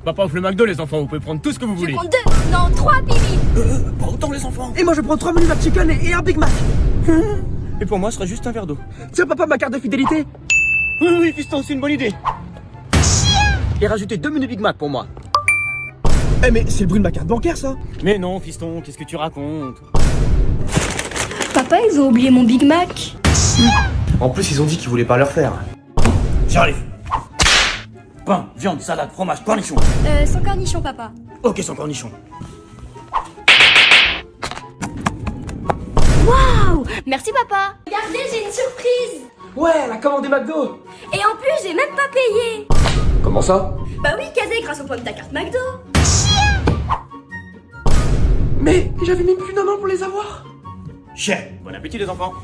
Papa offre le McDo, les enfants, vous pouvez prendre tout ce que vous Je voulez. prends 2, non 3 pilis. Pas autant, les enfants. Et moi je prends 3 menus McChicken et un Big Mac. Et pour moi, ce serait juste un verre d'eau. Tiens papa, ma carte de fidélité. Oui, fiston, c'est une bonne idée. Et rajouter 2 menus Big Mac pour moi. Eh mais c'est le bruit de ma carte bancaire ça. Mais non, fiston, qu'est-ce que tu racontes? Papa, ils ont oublié mon Big Mac. En plus ils ont dit qu'ils voulaient pas leur faire. J'arrive. Pain, viande, salade, fromage, cornichon. Sans cornichon, papa. Ok, sans cornichon. Waouh, merci papa. Regardez, j'ai une surprise. Ouais, la commande des McDo. Et en plus, j'ai même pas payé. Comment ça? Bah oui, cadeau grâce au point de ta carte McDo. Mais j'avais même plus d'un an pour les avoir. Cher, bon appétit, les enfants.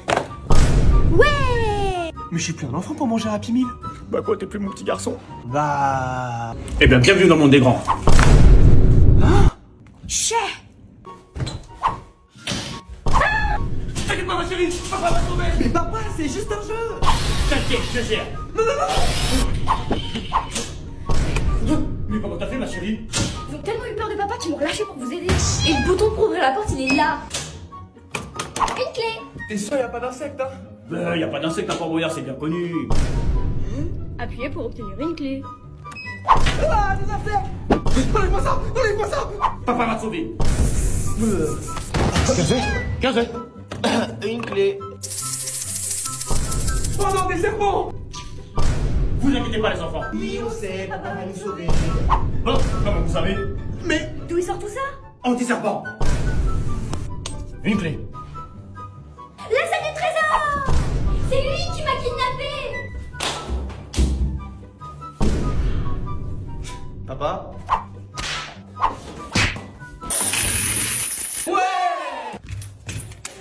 Ouais. Mais j'ai plus un enfant pour manger un Happy Meal. Bah quoi, t'es plus mon petit garçon? Bah... Eh bien, bienvenue dans le monde des grands. Chais. T'inquiète pas, ma chérie, papa va sauver. Mais papa, c'est juste un jeu. T'inquiète, je gère. Mais comment t'as fait, ma chérie? Ils ont tellement eu peur de papa qu'ils m'ont relâché pour vous aider. Et le bouton pour ouvrir la porte, il est là. Une clé. T'es sûr y a pas d'insectes hein? Bah, y a pas d'insecte à Port-Brouillard, c'est bien connu. Appuyez pour obtenir une clé. Ah, des insectes. Enlève-moi ça. Enlève-moi ça. Papa va te sauver. 15 heures. Une clé. Oh non, des serpents. Vous inquiétez pas, les enfants. Oui, on sait, papa va nous sauver. Bon, comment vous savez? Mais... D'où il sort tout ça? Anti-serpent. Une clé. La salle du trésor. C'est lui qui m'a kidnappé. Papa?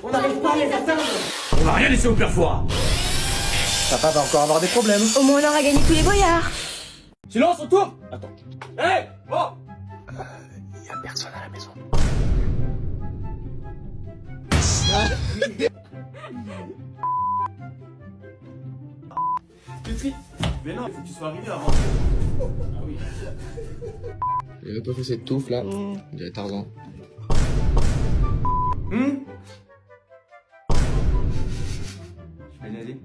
On n'arrive pas à les atteindre. On va rien laisser au père Fouras. Papa va encore avoir des problèmes. Au moins, on aura gagné tous les boyards. Silence, autour. Attends. Hé, bon. Y a personne à la maison. Mais non, il faut que tu sois arrivé avant. Ah oui. Il a pas fait cette touffe là. On dirait Tarzan. Allez, allez.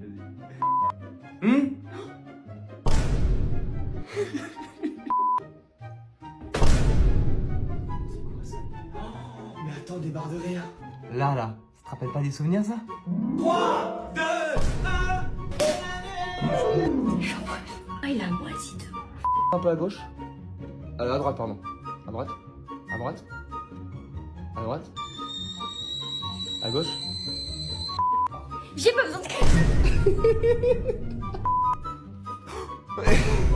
Mais attends, des barres de rire. Là, ça te rappelle pas des souvenirs ça? 3, 2, 1. Ah, il a moisi de... Un peu à gauche. À droite, pardon. À droite. À droite. À droite. À gauche. J'ai pas besoin de...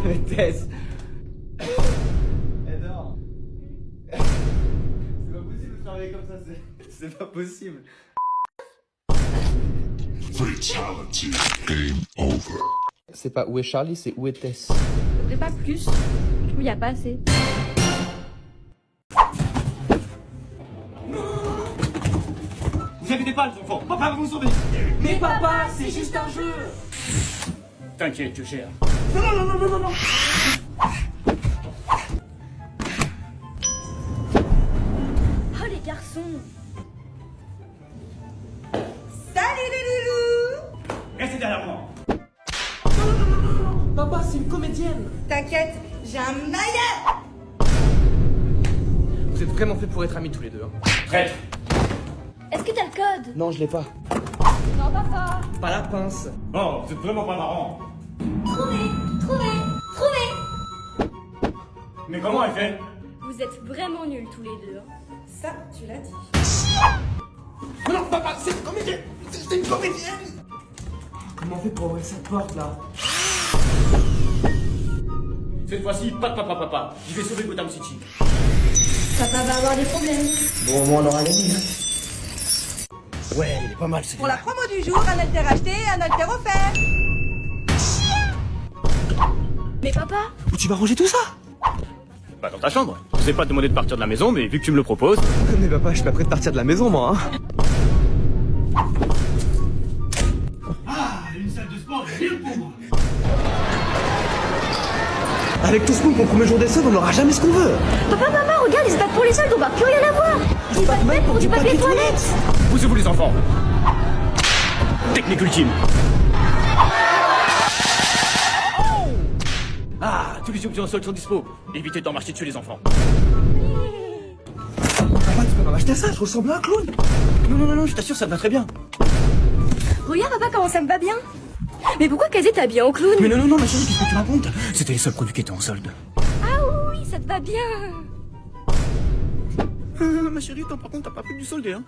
Mais Tess. Elle dort. C'est pas possible de travailler comme ça, c'est pas possible. Fatality. Game over. C'est pas où est Charlie, c'est où est Tess. Faudrait pas plus. Je trouve y a pas assez. Vous inquiétez pas, les enfants. Papa va vous sauver. Mais papa, c'est juste un jeu. T'inquiète, je gère. Non. Oh, les garçons. Salut les loulous. Restez derrière moi. Papa, c'est une comédienne. T'inquiète, j'ai un maillot. Vous êtes vraiment fait pour être amis tous les deux. Hein. Traître. Est-ce que t'as le code? Non, je l'ai pas. Non, papa. Pas la pince. Oh, vous êtes vraiment pas marrant. Trouvez. Mais comment elle fait? Vous êtes vraiment nuls tous les deux. Ça, tu l'as dit. Non, papa, c'est une comédienne. C'est une comédienne. Comment on fait pour ouvrir cette porte là? Cette fois-ci, pas de papa. Je vais sauver Gotham City. Papa va avoir des problèmes. Bon, au moins on aura gagné. Ouais, il est pas mal, c'est Pour la promo du jour, un alter acheté, un alter offert. Mais papa, Où tu vas ranger tout ça? Bah, dans ta chambre. Je vous ai pas demandé de partir de la maison, mais vu que tu me le proposes. Mais papa, je suis pas prêt de partir de la maison moi hein. Ah, une salle de sport, rien pour moi. Avec tout ce monde qu'on promet le jour des soldes, on n'aura jamais ce qu'on veut. Papa, maman, regarde, ils se battent pour les soldes, on va plus rien avoir. Ils se battent même pour du papier toilette. Poussez-vous les enfants. Technique ultime. Ah, tous les objets en solde sont dispo. Évitez d'en marcher dessus les enfants. Papa, tu peux pas m'acheter ça, je ressemble à un clown. Non, je t'assure, ça me va très bien. Regarde, papa, comment ça me va bien. Mais pourquoi Kazé t'habille en clown? Mais non, ma chérie, qu'est-ce que tu racontes? C'était les seuls produits qui étaient en solde. Ah oui, ça te va bien. Ma chérie, attends, par contre, t'as pas pris du soldé, hein?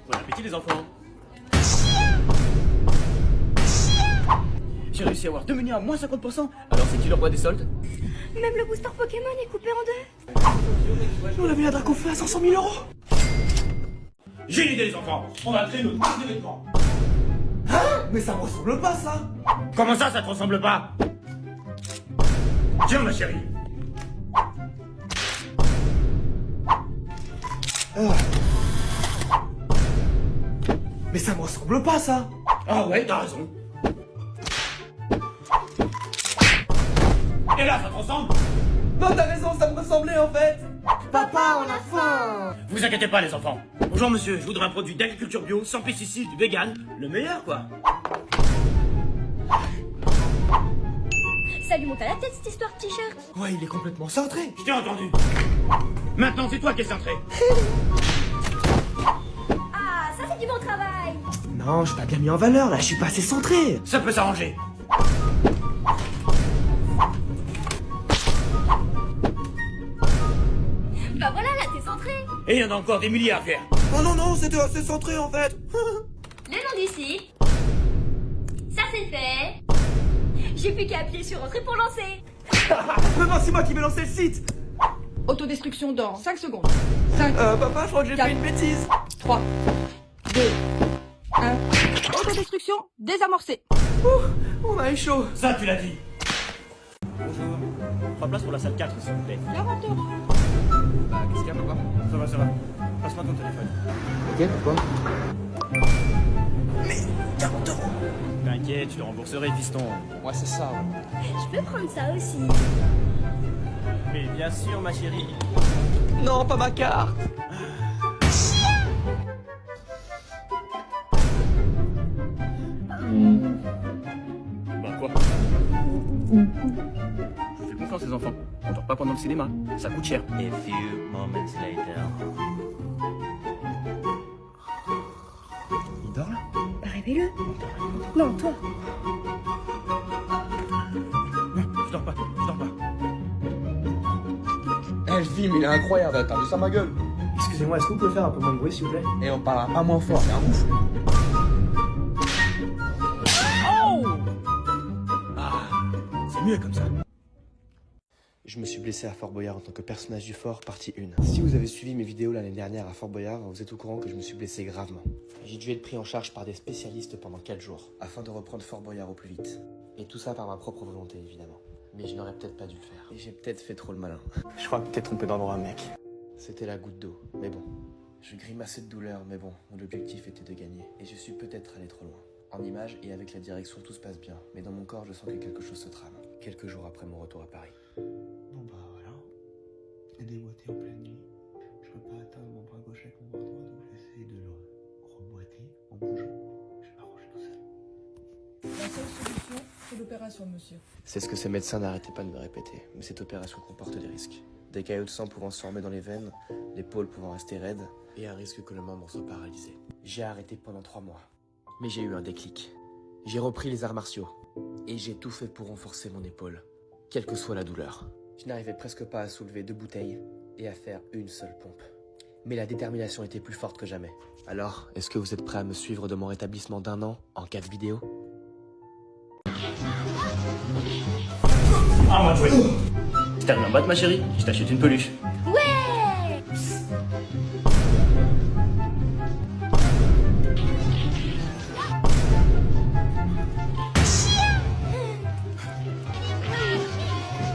Bon appétit, les enfants. J'ai réussi à avoir 2 menus à moins 50%. Alors, c'est qui le roi des soldes? Même le booster Pokémon est coupé en 2. On a mis la Dracofeu à 500 000 euros. J'ai une idée, les enfants. On va créer notre marque de vêtements. Hein? Mais ça me ressemble pas, ça. Comment ça te ressemble pas? Tiens, ma chérie. Mais ça me ressemble pas, ça. Ah ouais, t'as raison. Et là, ça te ressemble? Non, t'as raison, ça me ressemblait en fait. Papa, on a faim. Vous inquiétez pas, les enfants. Bonjour, monsieur. Je voudrais un produit d'agriculture bio, sans pesticides, vegan. Le meilleur, quoi. Ça lui monte à la tête cette histoire de t-shirt. Ouais, il est complètement cintré. Je t'ai entendu. Maintenant, c'est toi qui es centré. Ah, ça c'est du bon travail. Non, je t'ai pas bien mis en valeur là, je suis pas assez centré. Ça peut s'arranger. Bah voilà, là t'es centré. Et il y en a encore des milliers à faire. Oh non, c'était assez centré en fait. Le nom du site. Ça c'est fait. J'ai plus qu'à appuyer sur entrée pour lancer. Mais non, c'est moi qui vais lancer le site. Autodestruction dans 5 secondes. 5, Papa, je crois que j'ai fait une bêtise. 3, 2, 1. Autodestruction désamorcée. On a eu chaud. Ça, tu l'as dit. Bonjour. 3 places pour la salle 4, s'il vous plaît. 40 €. Bah, qu'est-ce qu'il y a, papa? Ça va. Passe-moi ton téléphone. Ok, pourquoi? Mais 40 euros. T'inquiète, je te rembourserai, piston. Ouais, c'est ça, ouais. Je peux prendre ça aussi. Mais bien sûr, ma chérie. Non, pas ma carte. Bah quoi? Fais confiance les enfants. On dort pas pendant le cinéma. Ça coûte cher. A few moments later. Il dort là? Bah réveille-le. Non, toi. Non, je dors pas. Eh, le film, il est incroyable, t'as vu ça, ma gueule? Excusez-moi, est-ce que vous pouvez faire un peu moins de bruit s'il vous plaît? Et on parlera pas moins fort, c'est un ouf. C'est mieux comme ça. Je me suis blessé à Fort Boyard en tant que personnage du fort, partie 1. Si vous avez suivi mes vidéos l'année dernière à Fort Boyard, vous êtes au courant que je me suis blessé gravement. J'ai dû être pris en charge par des spécialistes pendant 4 jours, afin de reprendre Fort Boyard au plus vite. Et tout ça par ma propre volonté, évidemment. Mais je n'aurais peut-être pas dû le faire. Et j'ai peut-être fait trop le malin. Je crois que t'es trompé d'endroit, mec. C'était la goutte d'eau, mais bon. Je grimaçais de douleur, mais bon, mon objectif était de gagner. Et je suis peut-être allé trop loin. En image et avec la direction, tout se passe bien. Mais dans mon corps, je sens que quelque chose se trame. Quelques jours après mon retour à Paris. Bon bah voilà, il est déboîté en pleine nuit. Je peux pas atteindre mon bras gauche avec mon bras droit, donc j'essaie de le reboîter en bougeant. Je vais m'arranger tout seul. La seule solution, c'est l'opération, monsieur. C'est ce que ces médecins n'arrêtaient pas de me répéter. Mais cette opération comporte des risques. Des caillots de sang pouvant se former dans les veines, l'épaule pouvant rester raide, et un risque que le membre soit paralysé. J'ai arrêté pendant 3 mois. Mais j'ai eu un déclic. J'ai repris les arts martiaux. Et j'ai tout fait pour renforcer mon épaule, quelle que soit la douleur. Je n'arrivais presque pas à soulever 2 bouteilles et à faire une seule pompe. Mais la détermination était plus forte que jamais. Alors, est-ce que vous êtes prêts à me suivre de mon rétablissement d'1 an en 4 vidéos? Ah, on va jouer. Si t'arrives à me battre, ma chérie, je t'achète une peluche. Ouais.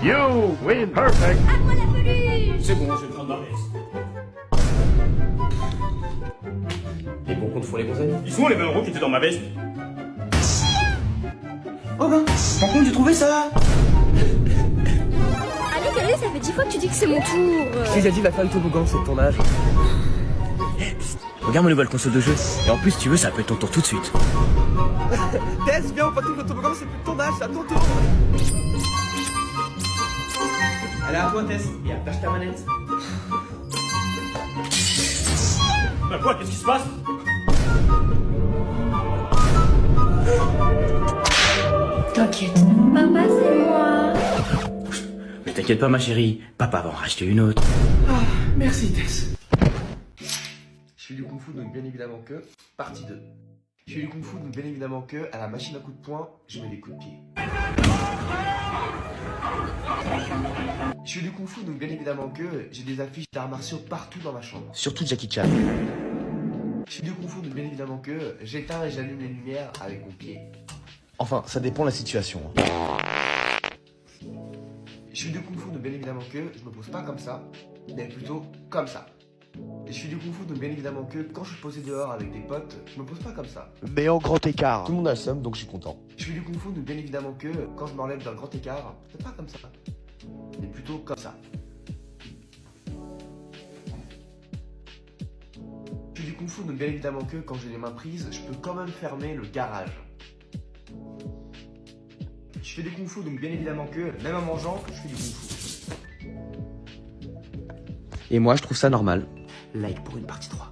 You win perfect. À moi la peluche. C'est bon, je vais prendre ma veste. Les bons comptes font les bons amis. Ils sont les 20 € qui étaient dans ma veste. Oh ben, par contre j'ai trouvé ça. chaque fois que tu dis que c'est mon tour. Si Zadie va faire le toboggan, c'est ton âge. Regarde ma nouvelle console de jeu. Et en plus, si tu veux, ça peut être ton tour tout de suite. Tess, viens, on partage le toboggan, c'est plus de ton âge, c'est à ton tour. Allez, à toi, Tess. Et attache ta manette. Bah quoi, qu'est-ce qui se passe? T'inquiète. Papa, c'est moi. Mais t'inquiète pas, ma chérie. Papa va en racheter une autre. Merci, Tess. Je fais du kung fu, donc bien évidemment que... Partie 2. Je fais du kung fu, donc bien évidemment que... À la machine à coups de poing, je mets des coups de pied. Je fais du kung fu, donc bien évidemment que... J'ai des affiches d'arts martiaux partout dans ma chambre. Surtout Jackie Chan. Je fais du kung fu, donc bien évidemment que... J'éteins et j'allume les lumières avec mon pied. Enfin, ça dépend de la situation. Je fais du kung fu, donc bien évidemment que... Je me pose pas comme ça, mais plutôt comme ça. Et je fais du kung fu, donc bien évidemment que quand je suis posé dehors avec des potes, je me pose pas comme ça. Mais en grand écart. Tout le monde a le seum, donc je suis content. Je fais du kung fu, donc bien évidemment que quand je m'enlève d'un grand écart, c'est pas comme ça, mais plutôt comme ça. Je fais du kung fu, donc bien évidemment que quand j'ai les mains prises, je peux quand même fermer le garage. Je fais du kung fu, donc bien évidemment que même en mangeant, je fais du kung fu. Et moi, je trouve ça normal. Like pour une partie 3.